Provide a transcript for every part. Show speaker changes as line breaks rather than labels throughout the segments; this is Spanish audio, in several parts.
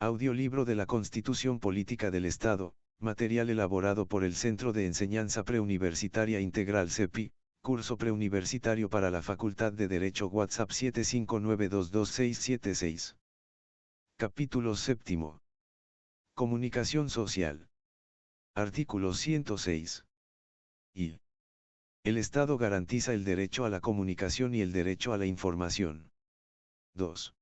Audiolibro de la Constitución Política del Estado, material elaborado por el Centro de Enseñanza Preuniversitaria Integral CEPI, curso preuniversitario para la Facultad de Derecho WhatsApp 759222676. Capítulo séptimo. Comunicación social. Artículo 106. I. El Estado garantiza el derecho a la comunicación y el derecho a la información. 2.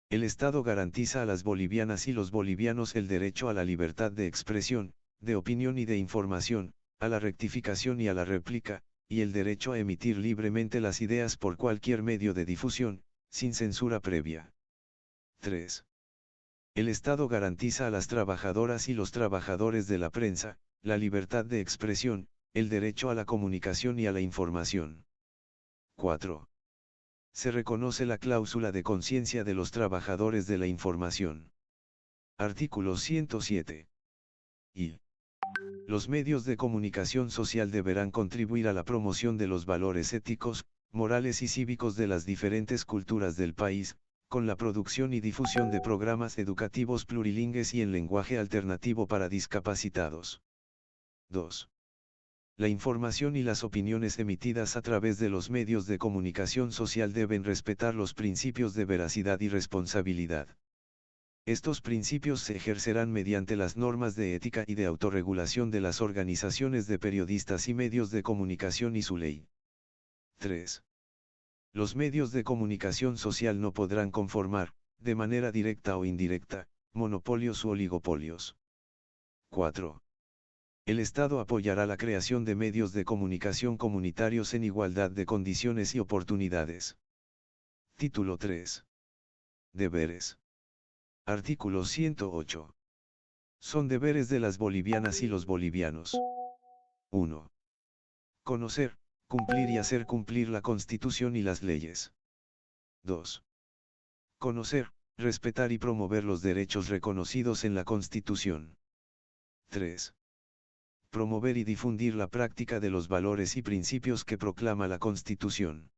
El Estado garantiza a las bolivianas y los bolivianos el derecho a la libertad de expresión, de opinión y de información, a la rectificación y a la réplica, y el derecho a emitir libremente las ideas por cualquier medio de difusión, sin censura previa. 3. El Estado garantiza a las trabajadoras y los trabajadores de la prensa, la libertad de expresión, el derecho a la comunicación y a la información. 4. Se reconoce la cláusula de conciencia de los trabajadores de la información. Artículo 107. I. Los medios de comunicación social deberán contribuir a la promoción de los valores éticos, morales y cívicos de las diferentes culturas del país, con la producción y difusión de programas educativos plurilingües y en lenguaje alternativo para discapacitados. 2. La información y las opiniones emitidas a través de los medios de comunicación social deben respetar los principios de veracidad y responsabilidad. Estos principios se ejercerán mediante las normas de ética y de autorregulación de las organizaciones de periodistas y medios de comunicación y su ley. 3. Los medios de comunicación social no podrán conformar, de manera directa o indirecta, monopolios u oligopolios. 4. El Estado apoyará la creación de medios de comunicación comunitarios en igualdad de condiciones y oportunidades. Título 3. Deberes. Artículo 108. Son deberes de las bolivianas y los bolivianos. 1. Conocer, cumplir y hacer cumplir la Constitución y las leyes. 2. Conocer, respetar y promover los derechos reconocidos en la Constitución. 3. Promover y difundir la práctica de los valores y principios que proclama la Constitución.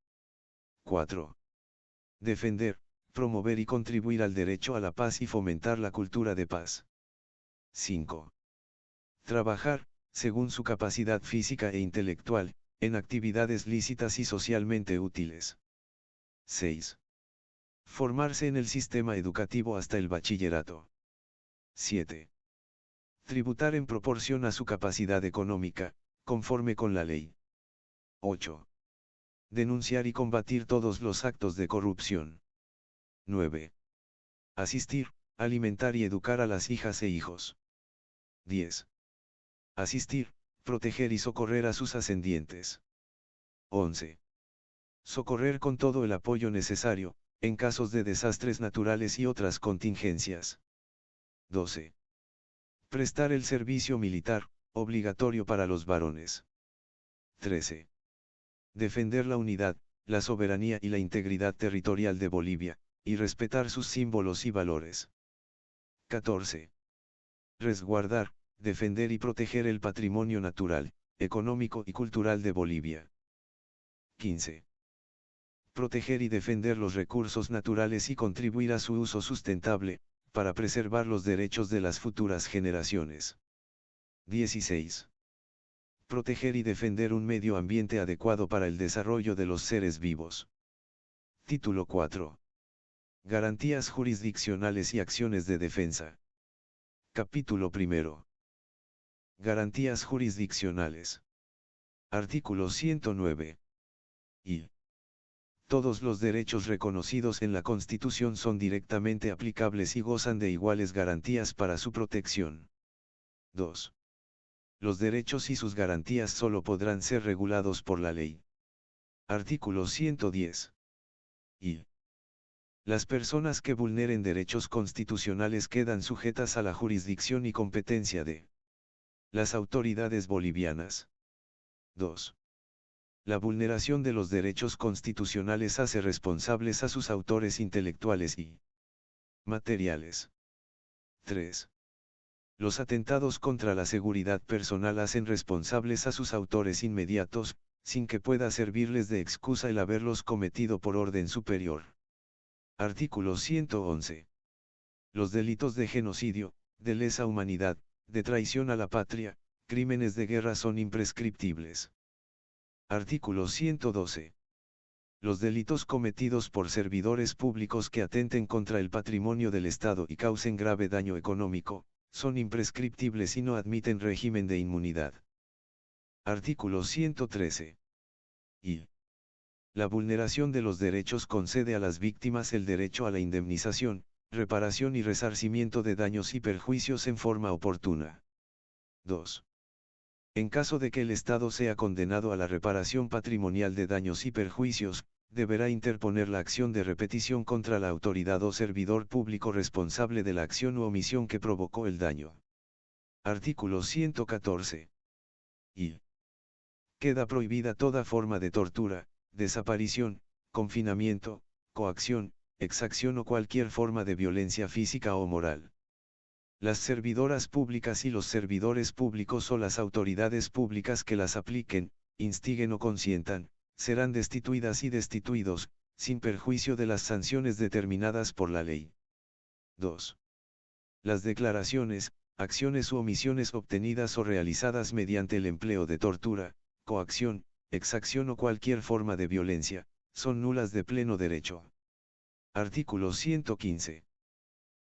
4. Defender, promover y contribuir al derecho a la paz y fomentar la cultura de paz. 5. Trabajar, según su capacidad física e intelectual, en actividades lícitas y socialmente útiles. 6. Formarse en el sistema educativo hasta el bachillerato. 7. Tributar en proporción a su capacidad económica, conforme con la ley. 8. Denunciar y combatir todos los actos de corrupción. 9. Asistir, alimentar y educar a las hijas e hijos. 10. Asistir, proteger y socorrer a sus ascendientes. 11. Socorrer con todo el apoyo necesario, en casos de desastres naturales y otras contingencias. 12. Prestar el servicio militar, obligatorio para los varones. 13. Defender la unidad, la soberanía y la integridad territorial de Bolivia, y respetar sus símbolos y valores. 14. Resguardar, defender y proteger el patrimonio natural, económico y cultural de Bolivia. 15. Proteger y defender los recursos naturales y contribuir a su uso sustentable, para preservar los derechos de las futuras generaciones. 16. Proteger y defender un medio ambiente adecuado para el desarrollo de los seres vivos. Título 4. Garantías jurisdiccionales y acciones de defensa. Capítulo 1. Garantías jurisdiccionales. Artículo 109. I. Todos los derechos reconocidos en la Constitución son directamente aplicables y gozan de iguales garantías para su protección. 2. Los derechos y sus garantías solo podrán ser regulados por la ley. Artículo 110. I. Las personas que vulneren derechos constitucionales quedan sujetas a la jurisdicción y competencia de las autoridades bolivianas. 2. La vulneración de los derechos constitucionales hace responsables a sus autores intelectuales y materiales. 3. Los atentados contra la seguridad personal hacen responsables a sus autores inmediatos, sin que pueda servirles de excusa el haberlos cometido por orden superior. Artículo 111. Los delitos de genocidio, de lesa humanidad, de traición a la patria, crímenes de guerra son imprescriptibles. Artículo 112. Los delitos cometidos por servidores públicos que atenten contra el patrimonio del Estado y causen grave daño económico, son imprescriptibles y no admiten régimen de inmunidad. Artículo 113. Y la vulneración de los derechos concede a las víctimas el derecho a la indemnización, reparación y resarcimiento de daños y perjuicios en forma oportuna. 2. En caso de que el Estado sea condenado a la reparación patrimonial de daños y perjuicios, deberá interponer la acción de repetición contra la autoridad o servidor público responsable de la acción u omisión que provocó el daño. Artículo 114. Y queda prohibida toda forma de tortura, desaparición, confinamiento, coacción, exacción o cualquier forma de violencia física o moral. Las servidoras públicas y los servidores públicos o las autoridades públicas que las apliquen, instiguen o consientan, serán destituidas y destituidos, sin perjuicio de las sanciones determinadas por la ley. 2. Las declaraciones, acciones u omisiones obtenidas o realizadas mediante el empleo de tortura, coacción, exacción o cualquier forma de violencia, son nulas de pleno derecho. Artículo 115.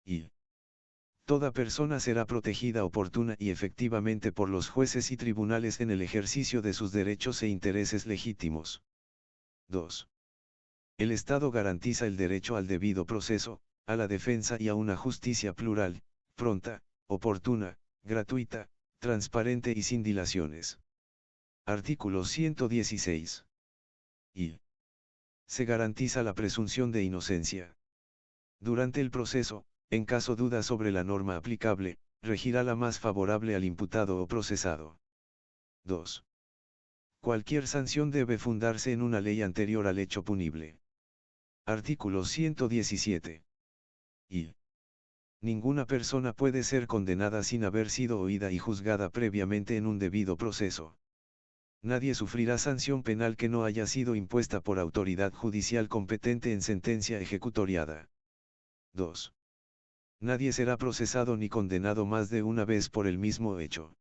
Y toda persona será protegida oportuna y efectivamente por los jueces y tribunales en el ejercicio de sus derechos e intereses legítimos. 2. El Estado garantiza el derecho al debido proceso, a la defensa y a una justicia plural, pronta, oportuna, gratuita, transparente y sin dilaciones. Artículo 116. Y se garantiza la presunción de inocencia. Durante el proceso, en caso duda sobre la norma aplicable, regirá la más favorable al imputado o procesado. 2. Cualquier sanción debe fundarse en una ley anterior al hecho punible. Artículo 117. Y ninguna persona puede ser condenada sin haber sido oída y juzgada previamente en un debido proceso. Nadie sufrirá sanción penal que no haya sido impuesta por autoridad judicial competente en sentencia ejecutoriada. 2. Nadie será procesado ni condenado más de una vez por el mismo hecho.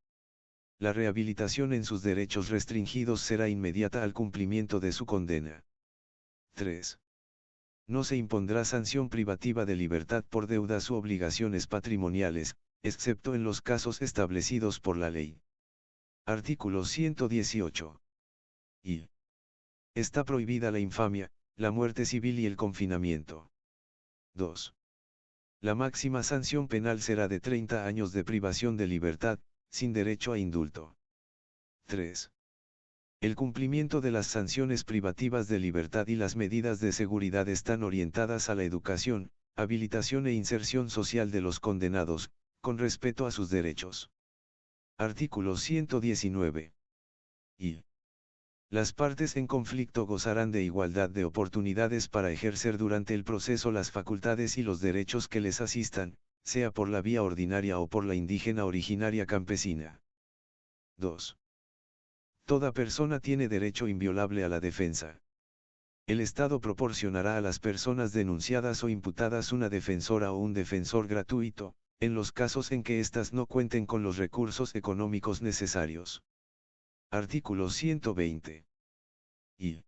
La rehabilitación en sus derechos restringidos será inmediata al cumplimiento de su condena. 3. No se impondrá sanción privativa de libertad por deudas u obligaciones patrimoniales, excepto en los casos establecidos por la ley. Artículo 118. Y está prohibida la infamia, la muerte civil y el confinamiento. 2. La máxima sanción penal será de 30 años de privación de libertad, sin derecho a indulto. 3. El cumplimiento de las sanciones privativas de libertad y las medidas de seguridad están orientadas a la educación, habilitación e inserción social de los condenados, con respeto a sus derechos. Artículo 119. Y las partes en conflicto gozarán de igualdad de oportunidades para ejercer durante el proceso las facultades y los derechos que les asistan, sea por la vía ordinaria o por la indígena originaria campesina. 2. Toda persona tiene derecho inviolable a la defensa. El Estado proporcionará a las personas denunciadas o imputadas una defensora o un defensor gratuito, en los casos en que éstas no cuenten con los recursos económicos necesarios. Artículo 120. Y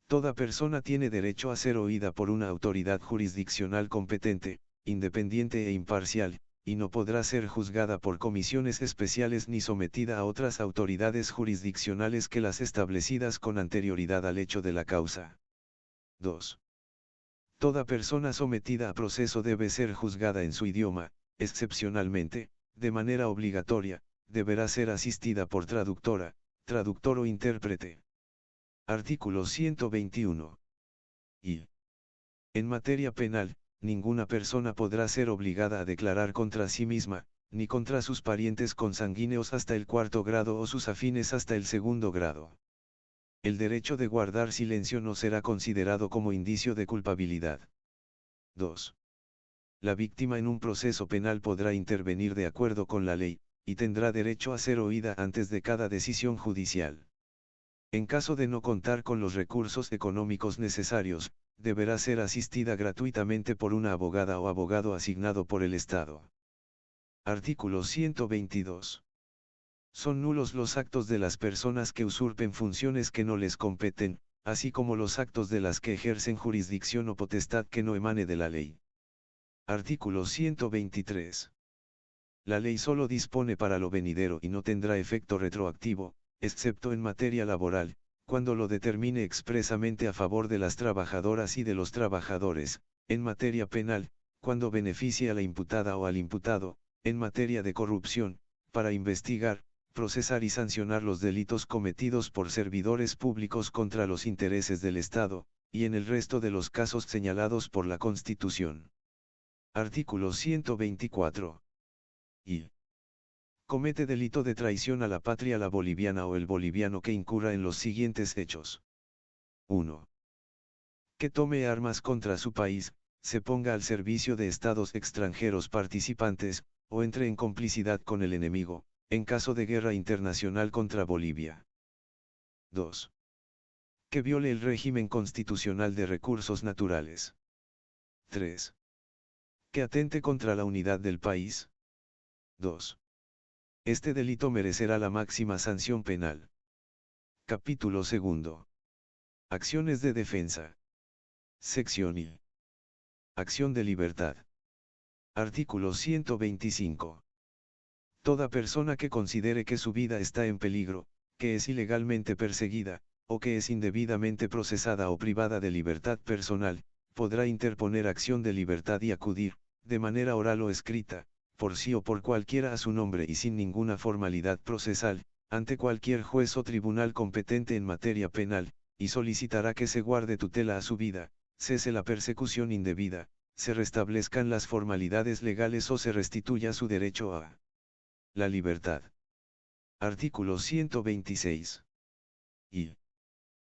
toda persona tiene derecho a ser oída por una autoridad jurisdiccional competente, independiente e imparcial, y no podrá ser juzgada por comisiones especiales ni sometida a otras autoridades jurisdiccionales que las establecidas con anterioridad al hecho de la causa. 2. Toda persona sometida a proceso debe ser juzgada en su idioma, excepcionalmente, de manera obligatoria, deberá ser asistida por traductora, traductor o intérprete. Artículo 121. Y en materia penal, ninguna persona podrá ser obligada a declarar contra sí misma, ni contra sus parientes consanguíneos hasta el 4º grado o sus afines hasta el 2º grado. El derecho de guardar silencio no será considerado como indicio de culpabilidad. 2. La víctima en un proceso penal podrá intervenir de acuerdo con la ley, y tendrá derecho a ser oída antes de cada decisión judicial. En caso de no contar con los recursos económicos necesarios, deberá ser asistida gratuitamente por una abogada o abogado asignado por el Estado. Artículo 122. Son nulos los actos de las personas que usurpen funciones que no les competen, así como los actos de las que ejercen jurisdicción o potestad que no emane de la ley. Artículo 123. La ley solo dispone para lo venidero y no tendrá efecto retroactivo, excepto en materia laboral, cuando lo determine expresamente a favor de las trabajadoras y de los trabajadores, en materia penal, cuando beneficie a la imputada o al imputado, en materia de corrupción, para investigar, procesar y sancionar los delitos cometidos por servidores públicos contra los intereses del Estado, y en el resto de los casos señalados por la Constitución. Artículo 124. Y comete delito de traición a la patria la boliviana o el boliviano que incurra en los siguientes hechos. 1. Que tome armas contra su país, se ponga al servicio de estados extranjeros participantes, o entre en complicidad con el enemigo, en caso de guerra internacional contra Bolivia. 2. Que viole el régimen constitucional de recursos naturales. 3. Que atente contra la unidad del país. 2. Este delito merecerá la máxima sanción penal. Capítulo 2. Acciones de defensa. Sección I. Acción de libertad. Artículo 125. Toda persona que considere que su vida está en peligro, que es ilegalmente perseguida, o que es indebidamente procesada o privada de libertad personal, podrá interponer acción de libertad y acudir, de manera oral o escrita, por sí o por cualquiera a su nombre y sin ninguna formalidad procesal, ante cualquier juez o tribunal competente en materia penal, y solicitará que se guarde tutela a su vida, cese la persecución indebida, se restablezcan las formalidades legales o se restituya su derecho a la libertad. Artículo 126. Y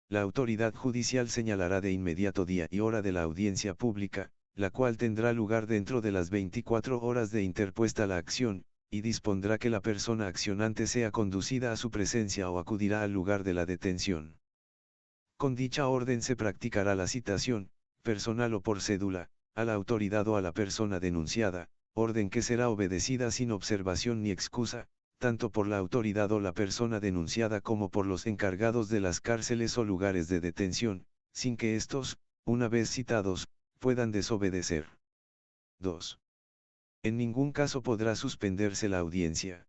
la autoridad judicial señalará de inmediato día y hora de la audiencia pública, la cual tendrá lugar dentro de las 24 horas de interpuesta la acción, y dispondrá que la persona accionante sea conducida a su presencia o acudirá al lugar de la detención. Con dicha orden se practicará la citación, personal o por cédula, a la autoridad o a la persona denunciada, orden que será obedecida sin observación ni excusa, tanto por la autoridad o la persona denunciada como por los encargados de las cárceles o lugares de detención, sin que estos, una vez citados, puedan desobedecer. 2. En ningún caso podrá suspenderse la audiencia.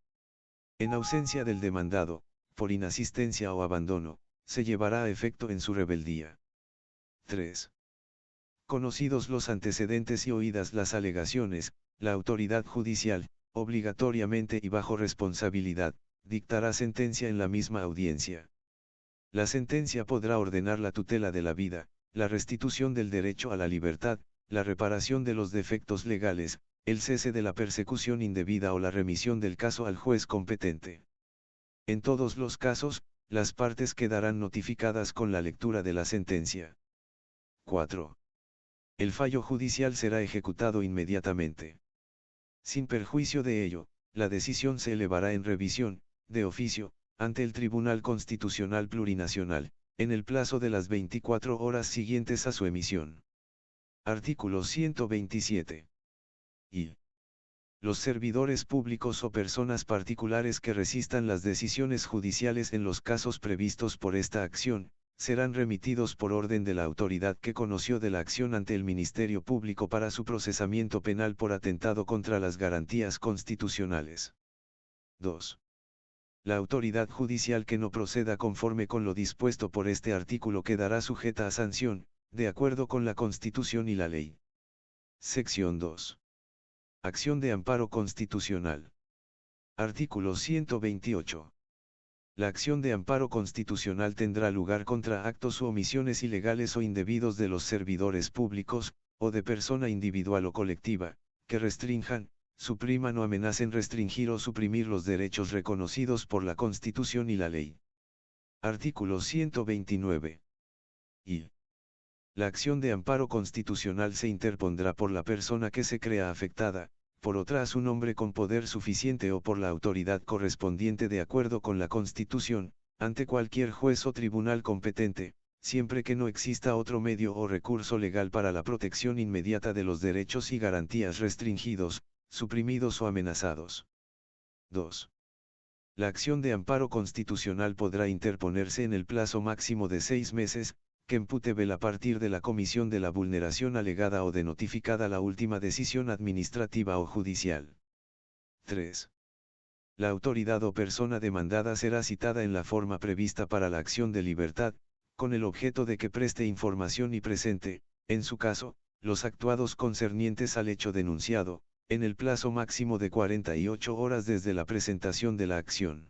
En ausencia del demandado, por inasistencia o abandono, se llevará a efecto en su rebeldía. 3. Conocidos los antecedentes y oídas las alegaciones, la autoridad judicial, obligatoriamente y bajo responsabilidad, dictará sentencia en la misma audiencia. La sentencia podrá ordenar la tutela de la vida, la restitución del derecho a la libertad, la reparación de los defectos legales, el cese de la persecución indebida o la remisión del caso al juez competente. En todos los casos, las partes quedarán notificadas con la lectura de la sentencia. 4. El fallo judicial será ejecutado inmediatamente. Sin perjuicio de ello, la decisión se elevará en revisión, de oficio, ante el Tribunal Constitucional Plurinacional, en el plazo de las 24 horas siguientes a su emisión. Artículo 127. Y los servidores públicos o personas particulares que resistan las decisiones judiciales en los casos previstos por esta acción, serán remitidos por orden de la autoridad que conoció de la acción ante el Ministerio Público para su procesamiento penal por atentado contra las garantías constitucionales. 2. La autoridad judicial que no proceda conforme con lo dispuesto por este artículo quedará sujeta a sanción, de acuerdo con la Constitución y la ley. Sección 2. Acción de amparo constitucional. Artículo 128. La acción de amparo constitucional tendrá lugar contra actos u omisiones ilegales o indebidos de los servidores públicos, o de persona individual o colectiva, que restrinjan, supriman o amenacen restringir o suprimir los derechos reconocidos por la Constitución y la ley. Artículo 129. Y la acción de amparo constitucional se interpondrá por la persona que se crea afectada, por otra a su nombre con poder suficiente o por la autoridad correspondiente de acuerdo con la Constitución, ante cualquier juez o tribunal competente, siempre que no exista otro medio o recurso legal para la protección inmediata de los derechos y garantías restringidos, suprimidos o amenazados. 2. La acción de amparo constitucional podrá interponerse en el plazo máximo de 6 meses, que impute a partir de la comisión de la vulneración alegada o de notificada la última decisión administrativa o judicial. 3. La autoridad o persona demandada será citada en la forma prevista para la acción de libertad, con el objeto de que preste información y presente, en su caso, los actuados concernientes al hecho denunciado, en el plazo máximo de 48 horas desde la presentación de la acción.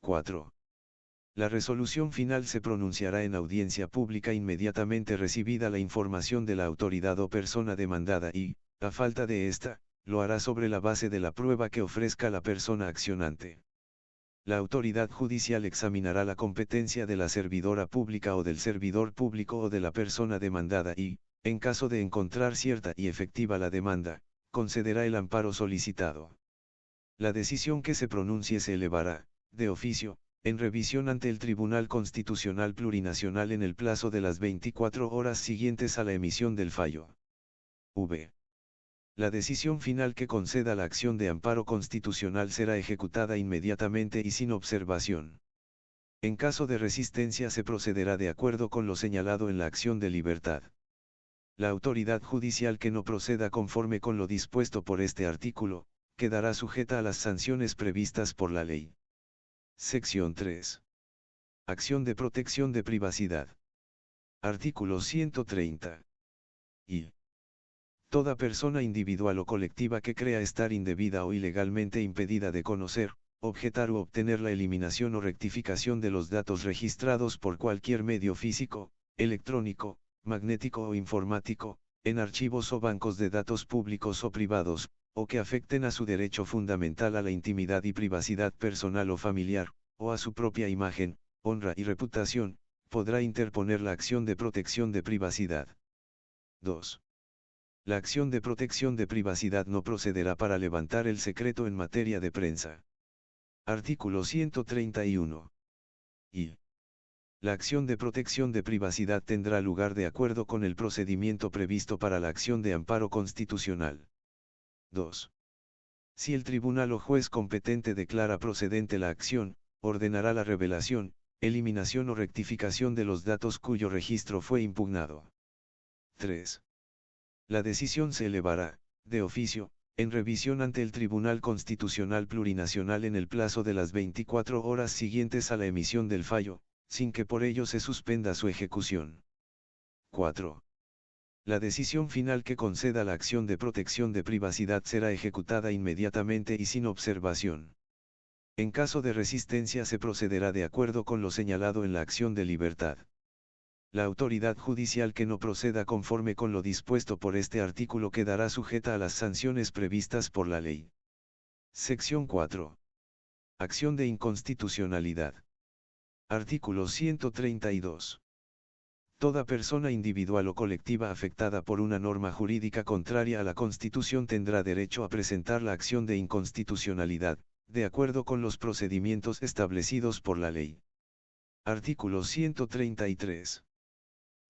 4. La resolución final se pronunciará en audiencia pública inmediatamente recibida la información de la autoridad o persona demandada y, a falta de esta, lo hará sobre la base de la prueba que ofrezca la persona accionante. La autoridad judicial examinará la competencia de la servidora pública o del servidor público o de la persona demandada y, en caso de encontrar cierta y efectiva la demanda, concederá el amparo solicitado. La decisión que se pronuncie se elevará, de oficio, en revisión ante el Tribunal Constitucional Plurinacional en el plazo de las 24 horas siguientes a la emisión del fallo. V. La decisión final que conceda la acción de amparo constitucional será ejecutada inmediatamente y sin observación. En caso de resistencia se procederá de acuerdo con lo señalado en la acción de libertad. La autoridad judicial que no proceda conforme con lo dispuesto por este artículo, quedará sujeta a las sanciones previstas por la ley. Sección 3. Acción de protección de privacidad. Artículo 130. I. Toda persona individual o colectiva que crea estar indebida o ilegalmente impedida de conocer, objetar u obtener la eliminación o rectificación de los datos registrados por cualquier medio físico, electrónico, magnético o informático, en archivos o bancos de datos públicos o privados, o que afecten a su derecho fundamental a la intimidad y privacidad personal o familiar, o a su propia imagen, honra y reputación, podrá interponer la acción de protección de privacidad. 2. La acción de protección de privacidad no procederá para levantar el secreto en materia de prensa. Artículo 131. I. La acción de protección de privacidad tendrá lugar de acuerdo con el procedimiento previsto para la acción de amparo constitucional. 2. Si el tribunal o juez competente declara procedente la acción, ordenará la revelación, eliminación o rectificación de los datos cuyo registro fue impugnado. 3. La decisión se elevará, de oficio, en revisión ante el Tribunal Constitucional Plurinacional en el plazo de las 24 horas siguientes a la emisión del fallo, sin que por ello se suspenda su ejecución. 4. La decisión final que conceda la acción de protección de privacidad será ejecutada inmediatamente y sin observación. En caso de resistencia se procederá de acuerdo con lo señalado en la acción de libertad. La autoridad judicial que no proceda conforme con lo dispuesto por este artículo quedará sujeta a las sanciones previstas por la ley. Sección 4. Acción de inconstitucionalidad. Artículo 132. Toda persona individual o colectiva afectada por una norma jurídica contraria a la Constitución tendrá derecho a presentar la acción de inconstitucionalidad, de acuerdo con los procedimientos establecidos por la ley. Artículo 133.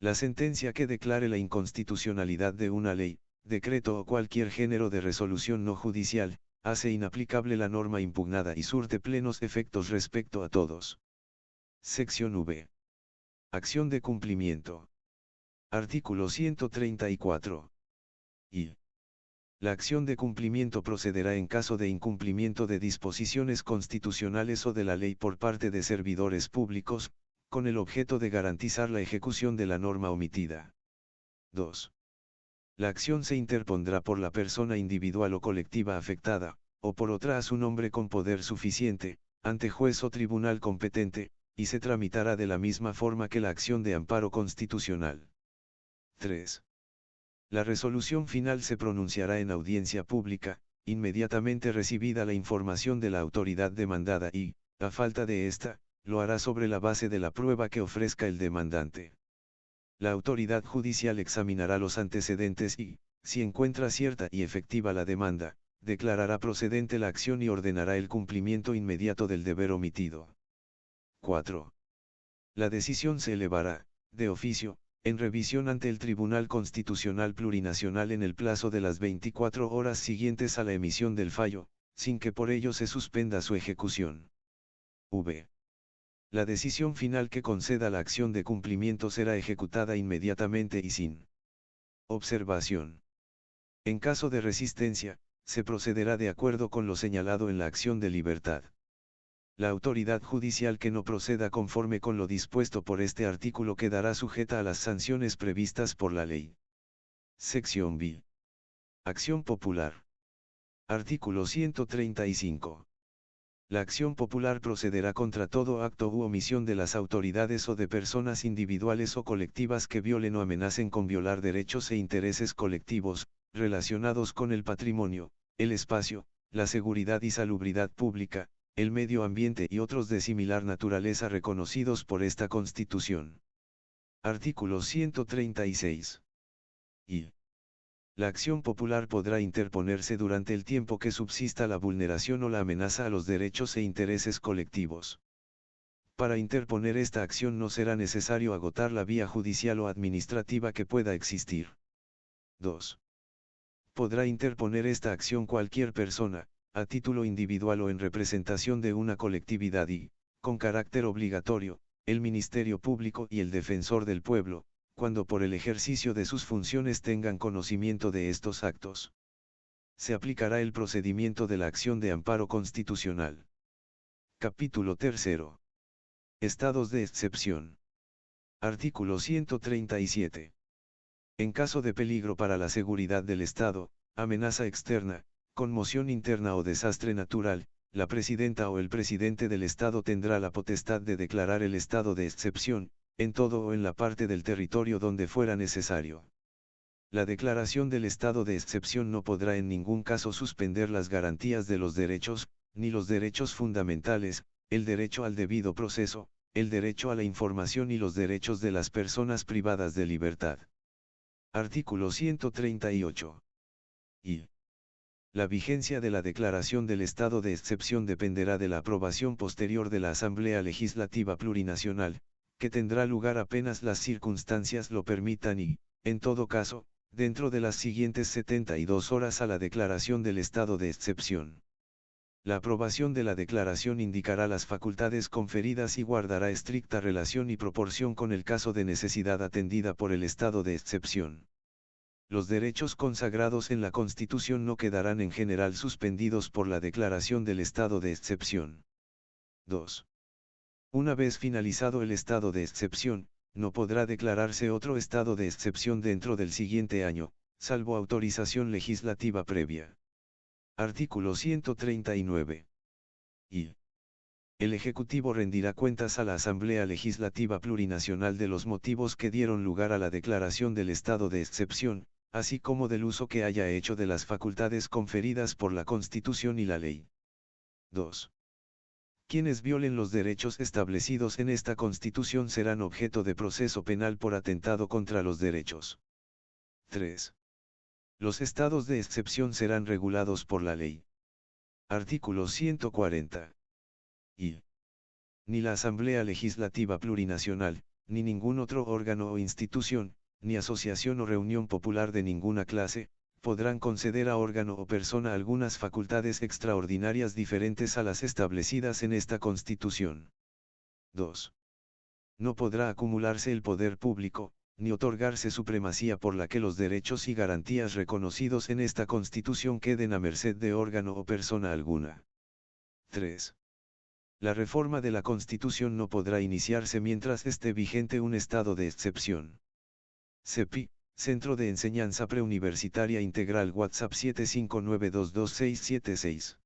La sentencia que declare la inconstitucionalidad de una ley, decreto o cualquier género de resolución no judicial, hace inaplicable la norma impugnada y surte plenos efectos respecto a todos. Sección V. Acción de cumplimiento. Artículo 134. I. La acción de cumplimiento procederá en caso de incumplimiento de disposiciones constitucionales o de la ley por parte de servidores públicos, con el objeto de garantizar la ejecución de la norma omitida. 2. La acción se interpondrá por la persona individual o colectiva afectada, o por otra a su nombre con poder suficiente, ante juez o tribunal competente, y se tramitará de la misma forma que la acción de amparo constitucional. 3. La resolución final se pronunciará en audiencia pública, inmediatamente recibida la información de la autoridad demandada y, a falta de esta, lo hará sobre la base de la prueba que ofrezca el demandante. La autoridad judicial examinará los antecedentes y, si encuentra cierta y efectiva la demanda, declarará procedente la acción y ordenará el cumplimiento inmediato del deber omitido. 4. La decisión se elevará, de oficio, en revisión ante el Tribunal Constitucional Plurinacional en el plazo de las 24 horas siguientes a la emisión del fallo, sin que por ello se suspenda su ejecución. V. La decisión final que conceda la acción de cumplimiento será ejecutada inmediatamente y sin observación. En caso de resistencia, se procederá de acuerdo con lo señalado en la acción de libertad. La autoridad judicial que no proceda conforme con lo dispuesto por este artículo quedará sujeta a las sanciones previstas por la ley. Sección B. Acción popular. Artículo 135. La acción popular procederá contra todo acto u omisión de las autoridades o de personas individuales o colectivas que violen o amenacen con violar derechos e intereses colectivos, relacionados con el patrimonio, el espacio, la seguridad y salubridad pública, el medio ambiente y otros de similar naturaleza reconocidos por esta Constitución. Artículo 136. Y. La acción popular podrá interponerse durante el tiempo que subsista la vulneración o la amenaza a los derechos e intereses colectivos. Para interponer esta acción no será necesario agotar la vía judicial o administrativa que pueda existir. 2. Podrá interponer esta acción cualquier persona, a título individual o en representación de una colectividad y, con carácter obligatorio, el Ministerio Público y el Defensor del Pueblo, cuando por el ejercicio de sus funciones tengan conocimiento de estos actos. Se aplicará el procedimiento de la acción de amparo constitucional. Capítulo 3. Estados de excepción. Artículo 137. En caso de peligro para la seguridad del Estado, amenaza externa, conmoción interna o desastre natural, la presidenta o el presidente del Estado tendrá la potestad de declarar el estado de excepción, en todo o en la parte del territorio donde fuera necesario. La declaración del estado de excepción no podrá en ningún caso suspender las garantías de los derechos, ni los derechos fundamentales, el derecho al debido proceso, el derecho a la información y los derechos de las personas privadas de libertad. Artículo 138. Y. La vigencia de la declaración del estado de excepción dependerá de la aprobación posterior de la Asamblea Legislativa Plurinacional, que tendrá lugar apenas las circunstancias lo permitan y, en todo caso, dentro de las siguientes 72 horas a la declaración del estado de excepción. La aprobación de la declaración indicará las facultades conferidas y guardará estricta relación y proporción con el caso de necesidad atendida por el estado de excepción. Los derechos consagrados en la Constitución no quedarán en general suspendidos por la declaración del estado de excepción. 2. Una vez finalizado el estado de excepción, no podrá declararse otro estado de excepción dentro del siguiente año, salvo autorización legislativa previa. Artículo 139. Y. El Ejecutivo rendirá cuentas a la Asamblea Legislativa Plurinacional de los motivos que dieron lugar a la declaración del estado de excepción, así como del uso que haya hecho de las facultades conferidas por la Constitución y la ley. 2. Quienes violen los derechos establecidos en esta Constitución serán objeto de proceso penal por atentado contra los derechos. 3. Los estados de excepción serán regulados por la ley. Artículo 140. Y. Ni la Asamblea Legislativa Plurinacional, ni ningún otro órgano o institución, ni asociación o reunión popular de ninguna clase, podrán conceder a órgano o persona algunas facultades extraordinarias diferentes a las establecidas en esta Constitución. 2. No podrá acumularse el poder público, ni otorgarse supremacía por la que los derechos y garantías reconocidos en esta Constitución queden a merced de órgano o persona alguna. 3. La reforma de la Constitución no podrá iniciarse mientras esté vigente un estado de excepción. CEPI, Centro de Enseñanza Preuniversitaria Integral WhatsApp 759222676.